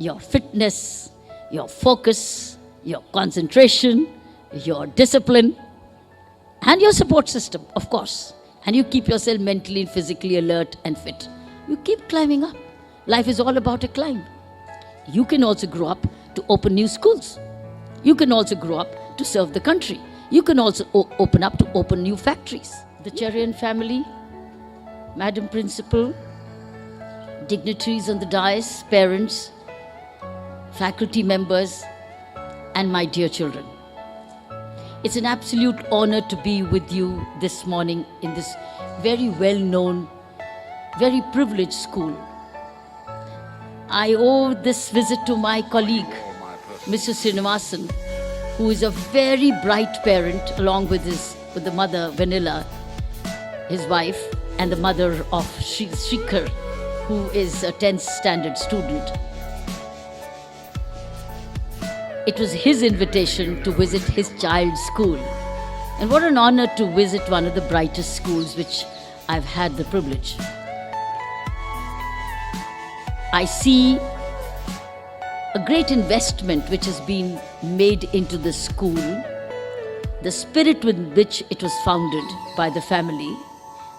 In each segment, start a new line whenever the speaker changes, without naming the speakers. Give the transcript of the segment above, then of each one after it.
your fitness, your focus, your concentration, your discipline, and your support system, of course. And you keep yourself mentally and physically alert and fit. You keep climbing up. Life is all about a climb. You can also grow up to open new schools. You can also grow up to serve the country. You can also open up to open new factories. The Cherian family, Madam Principal, dignitaries on the dais, parents, faculty members, and my dear children. It's an absolute honor to be with you this morning in this very well-known, very privileged school. I owe this visit to my colleague, Mr. Srinivasan, who is a very bright parent, along with the mother, Vanilla, his wife, and the mother of Shikhar, who is a 10th standard student. It was his invitation to visit his child's school. And what an honor to visit one of the brightest schools which I've had the privilege. I see a great investment which has been made into the school. The spirit with which it was founded by the family,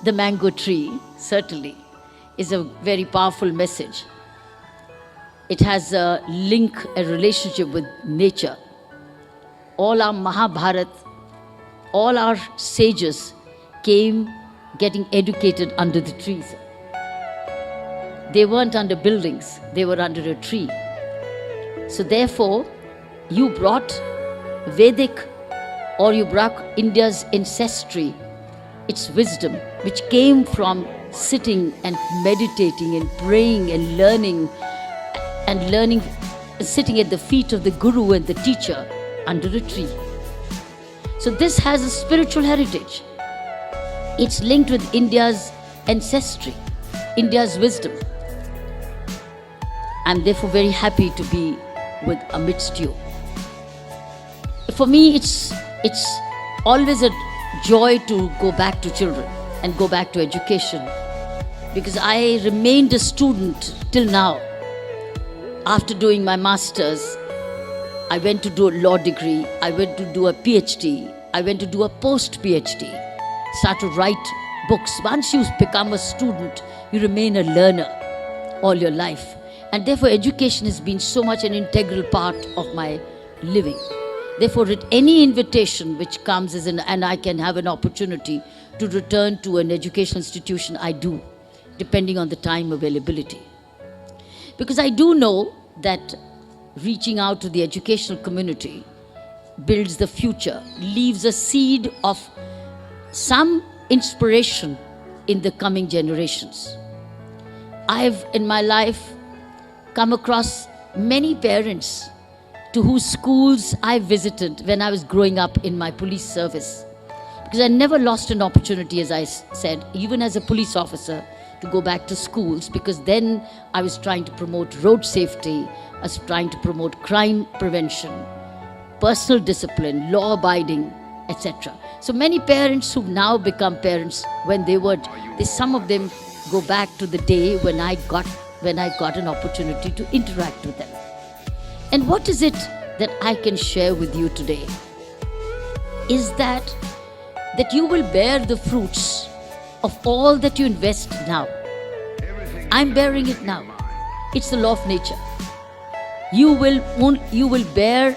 the mango tree, certainly, is a very powerful message. It has a link, a relationship with nature. All our Mahabharat, all our sages came getting educated under the trees. They weren't under buildings, they were under a tree. So therefore, you brought Vedic, or you brought India's ancestry, its wisdom, which came from sitting and meditating and praying and learning, sitting at the feet of the guru and the teacher under a tree. So this has a spiritual heritage. It's linked with India's ancestry, India's wisdom. I'm therefore very happy to be amidst you. For me, it's always a joy to go back to children and go back to education, because I remained a student till now. After doing my master's, I went to do a law degree, I went to do a PhD, I went to do a post-PhD, start to write books. Once you become a student, you remain a learner all your life. And therefore, education has been so much an integral part of my living. Therefore, at any invitation which comes and I can have an opportunity to return to an educational institution, I do, depending on the time availability. Because I do know that reaching out to the educational community builds the future, leaves a seed of some inspiration in the coming generations. I've, in my life, come across many parents to whose schools I visited when I was growing up in my police service. Because I never lost an opportunity, as I said, even as a police officer, to go back to schools, because then I was trying to promote road safety, I was trying to promote crime prevention, personal discipline, law abiding, etc. So many parents who've now become parents, when some of them go back to the day when I got an opportunity to interact with them. And what is it that I can share with you today is that you will bear the fruits of all that you invest now. I'm bearing it now. It's the law of nature. You will bear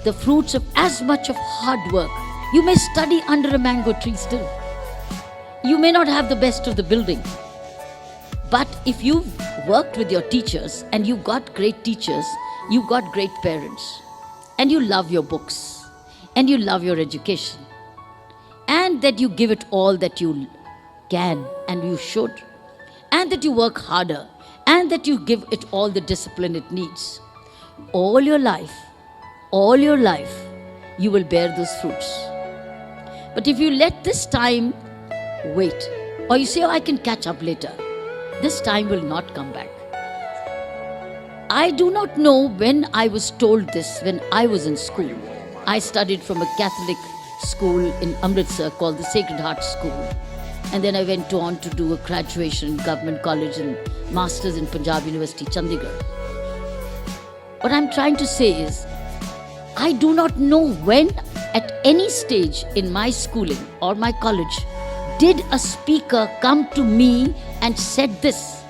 the fruits of as much of hard work. You may study under a mango tree still. You may not have the best of the building. But if you've worked with your teachers and you got great teachers, you got great parents, and you love your books, and you love your education, and that you give it all that you can and you should, and that you work harder, and that you give it all the discipline it needs, all your life, you will bear those fruits. But if you let this time wait, or you say, oh, I can catch up later, this time will not come back. I do not know when I was told this when I was in school. I studied from a Catholic school in Amritsar called the Sacred Heart School. And then I went on to do a graduation in Government College and Masters in Punjab University, Chandigarh. What I'm trying to say is, I do not know when at any stage in my schooling or my college did a speaker come to me and said this.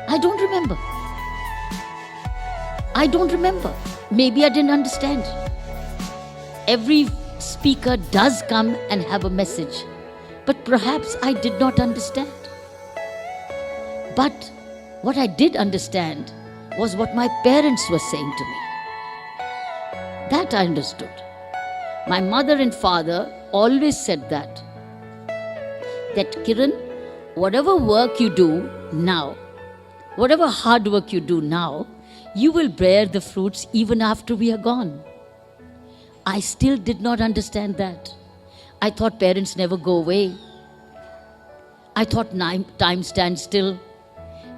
I don't remember. I don't remember. Maybe I didn't understand. Every speaker does come and have a message, but perhaps I did not understand. But what I did understand was what my parents were saying to me. That I understood. My mother and father always said that Kiran, whatever work you do now, whatever hard work you do now, you will bear the fruits even after we are gone. I still did not understand that. I thought parents never go away. I thought time stands still.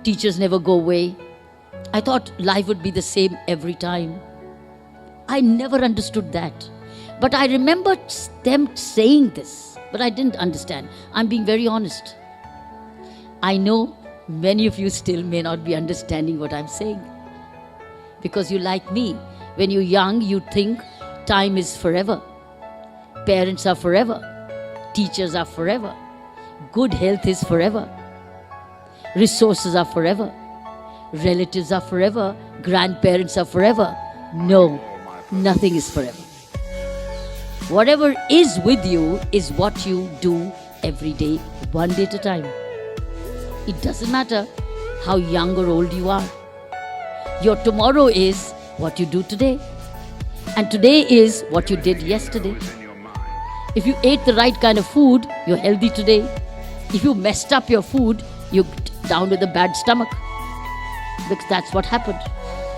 Teachers never go away. I thought life would be the same every time. I never understood that. But I remember them saying this, but I didn't understand. I'm being very honest. I know many of you still may not be understanding what I'm saying. Because you, like me, when you're young, you think time is forever. Parents are forever. Teachers are forever. Good health is forever. Resources are forever. Relatives are forever. Grandparents are forever. No, nothing is forever. Whatever is with you is what you do every day, one day at a time. It doesn't matter how young or old you are. Your tomorrow is what you do today. And today is what you did yesterday. If you ate the right kind of food, you're healthy today. If you messed up your food, you're down with a bad stomach. Because that's what happened.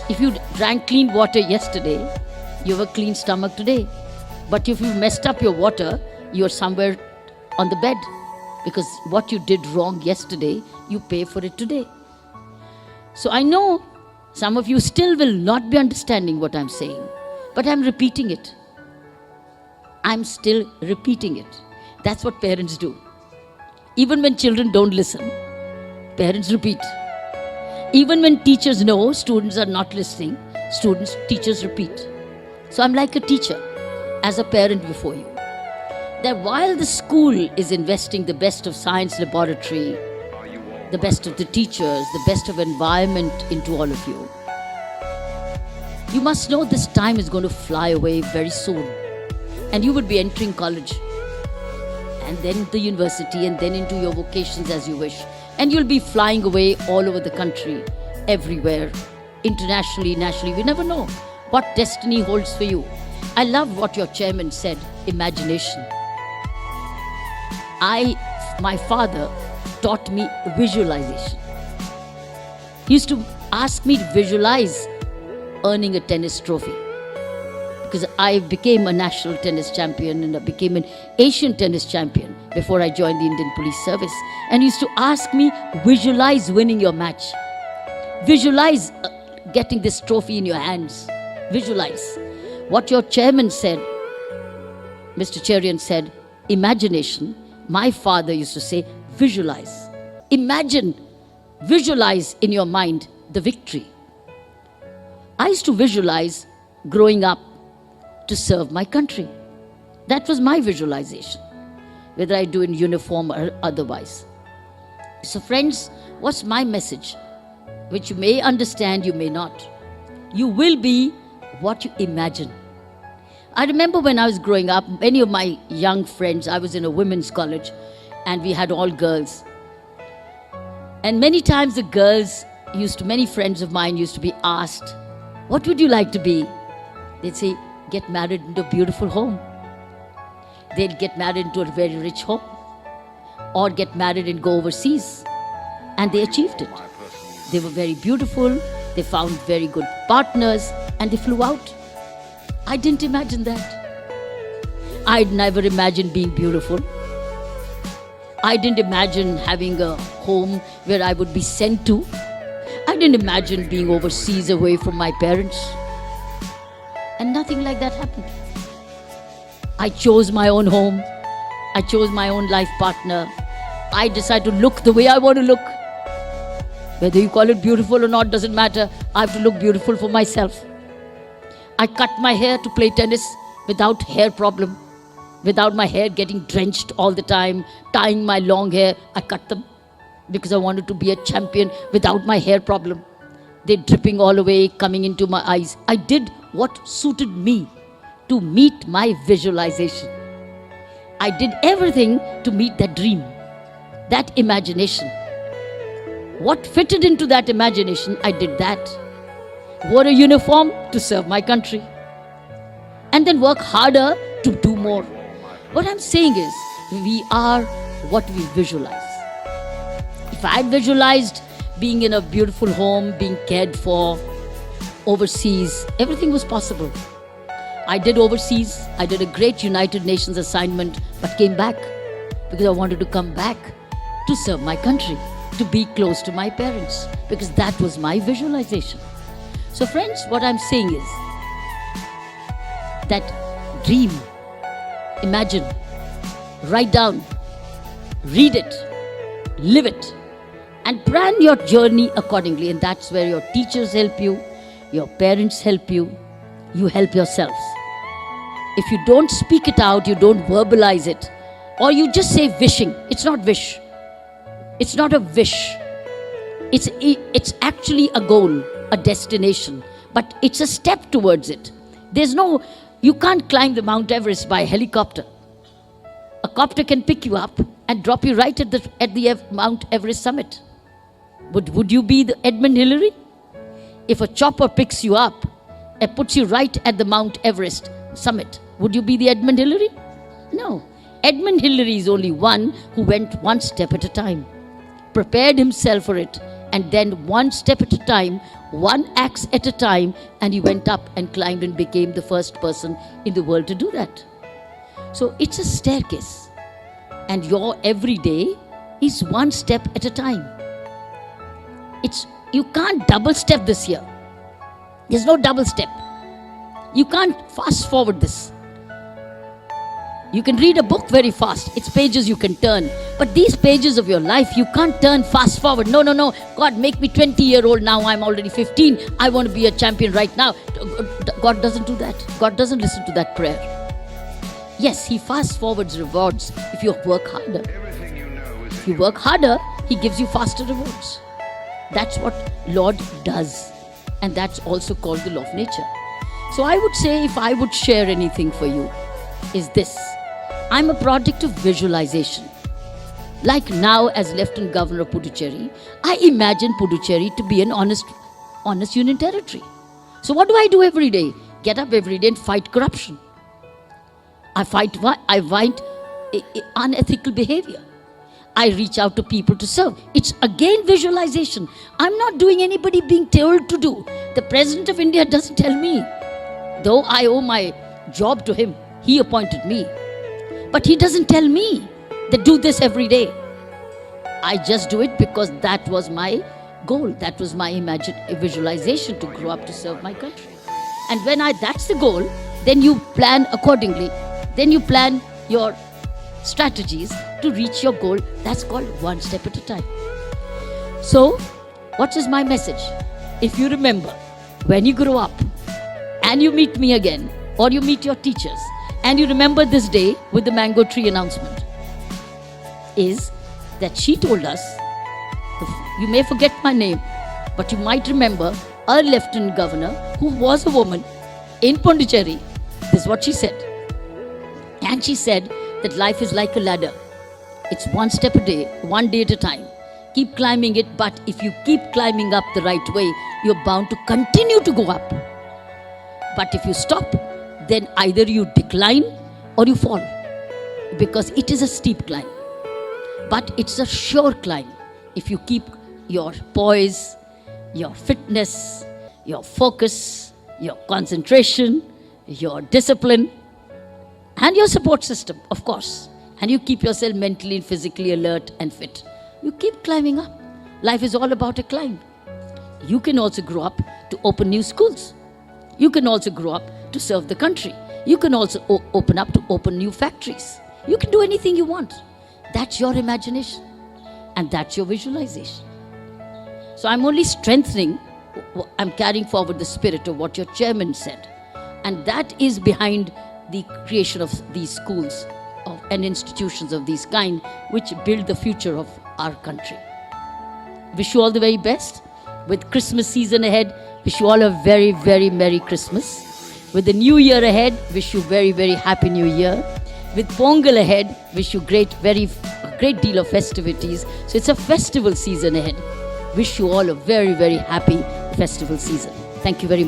If you drank clean water yesterday, you have a clean stomach today. But if you messed up your water, you're somewhere on the bed. Because what you did wrong yesterday, you pay for it today. So I know some of you still will not be understanding what I'm saying. But I'm repeating it. I'm still repeating it. That's what parents do. Even when children don't listen, parents repeat. Even when teachers know students are not listening, teachers repeat. So I'm like a teacher, as a parent before you. That while the school is investing the best of science laboratory, the best of the teachers, the best of environment into all of you, you must know this time is going to fly away very soon. And you would be entering college, and then the university, and then into your vocations as you wish. And you'll be flying away all over the country, everywhere, internationally, nationally. We never know what destiny holds for you. I love what your chairman said, imagination. My father taught me visualization. He used to ask me to visualize earning a tennis trophy. Because I became a national tennis champion and I became an Asian tennis champion before I joined the Indian Police Service. And he used to ask me, visualize winning your match. Visualize getting this trophy in your hands. Visualize. What your chairman said, Mr. Cherian said, imagination. My father used to say, visualize. Imagine, visualize in your mind the victory. I used to visualize growing up to serve my country. That was my visualization, whether I do in uniform or otherwise. So friends, what's my message? Which you may understand, you may not. You will be what you imagine. I remember when I was growing up, many of my young friends, I was in a women's college and we had all girls. And many times the girls many friends of mine used to be asked, what would you like to be? They'd say, get married into a beautiful home. They'd get married into a very rich home. Or get married and go overseas. And they achieved it. They were very beautiful, they found very good partners, and they flew out. I didn't imagine that. I'd never imagined being beautiful. I didn't imagine having a home where I would be sent to. I didn't imagine being overseas away from my parents. And nothing like that happened. I chose my own home. I chose my own life partner. I decided to look the way I want to look. Whether you call it beautiful or not doesn't matter. I have to look beautiful for myself. I cut my hair to play tennis without hair problem. Without my hair getting drenched all the time, tying my long hair, I cut them because I wanted to be a champion without my hair problem. They dripping all away, coming into my eyes. I did what suited me to meet my visualization. I did everything to meet that dream, that imagination. What fitted into that imagination, I did that. Wore a uniform to serve my country. And then work harder to do more. What I'm saying is, we are what we visualize. If I had visualized being in a beautiful home, being cared for, overseas, everything was possible. I did overseas. I did a great United Nations assignment, but came back because I wanted to come back to serve my country, to be close to my parents, because that was my visualization. So friends, what I'm saying is that dream, imagine, write down, read it, live it, and plan your journey accordingly. And that's where your teachers help you, your parents help you, you help yourselves. If you don't speak it out, you don't verbalize it, or you just say wishing, it's not wish. It's not a wish. It's actually a goal, a destination, but it's a step towards it. You can't climb the Mount Everest by helicopter. A copter can pick you up and drop you right at the Mount Everest summit. Would you be the Edmund Hillary? If a chopper picks you up and puts you right at the Mount Everest summit, would you be the Edmund Hillary? No. Edmund Hillary is only one who went one step at a time, prepared himself for it, and then one step at a time, one axe at a time, and he went up and climbed and became the first person in the world to do that. So it's a staircase, and your every day is one step at a time. You can't double step this year. There's no double step. You can't fast forward this. You can read a book very fast. It's pages you can turn. But these pages of your life, you can't turn fast forward. No. God, make me 20-year-old now. I'm already 15. I want to be a champion right now. God doesn't do that. God doesn't listen to that prayer. Yes, He fast forwards rewards if you work harder. If you work harder, He gives you faster rewards. That's what Lord does. And that's also called the law of nature. So I would say, if I would share anything for you, is this. I'm a product of visualization. Like now, as Lieutenant Governor of Puducherry, I imagine Puducherry to be an honest union territory. So what do I do every day? Get up every day and fight corruption. I fight unethical behavior. I reach out to people to serve. It's again visualization. I'm not doing anybody being told to do. The President of India doesn't tell me. Though I owe my job to him, he appointed me. But he doesn't tell me that do this every day. I just do it because that was my goal. That was my visualization to grow up to serve my country. And when that's the goal, then you plan accordingly. Then you plan your strategies to reach your goal. That's called one step at a time. So, what is my message? If you remember, when you grow up and you meet me again, or you meet your teachers, and you remember this day with the mango tree announcement, is that she told us, you may forget my name, but you might remember a Lieutenant Governor who was a woman in Pondicherry. This is what she said. And she said that life is like a ladder. It's one step a day, one day at a time. Keep climbing it, but if you keep climbing up the right way, you're bound to continue to go up. But if you stop, then either you decline or you fall, because it is a steep climb. But it's a sure climb if you keep your poise, your fitness, your focus, your concentration, your discipline, and your support system, of course. And you keep yourself mentally and physically alert and fit. You keep climbing up. Life is all about a climb. You can also grow up to open new schools. You can also grow up to serve the country. You can also open up to open new factories. You can do anything you want. That's your imagination. And that's your visualization. So I'm only strengthening, I'm carrying forward the spirit of what your chairman said. And that is behind the creation of these schools and institutions of these kind, which build the future of our country. Wish you all the very best. With Christmas season ahead, wish you all a very, very Merry Christmas. With the new year ahead, wish you very, very Happy New Year. With Pongal ahead, wish you a great deal of festivities. So it's a festival season ahead. Wish you all a very, very happy festival season. Thank you very much.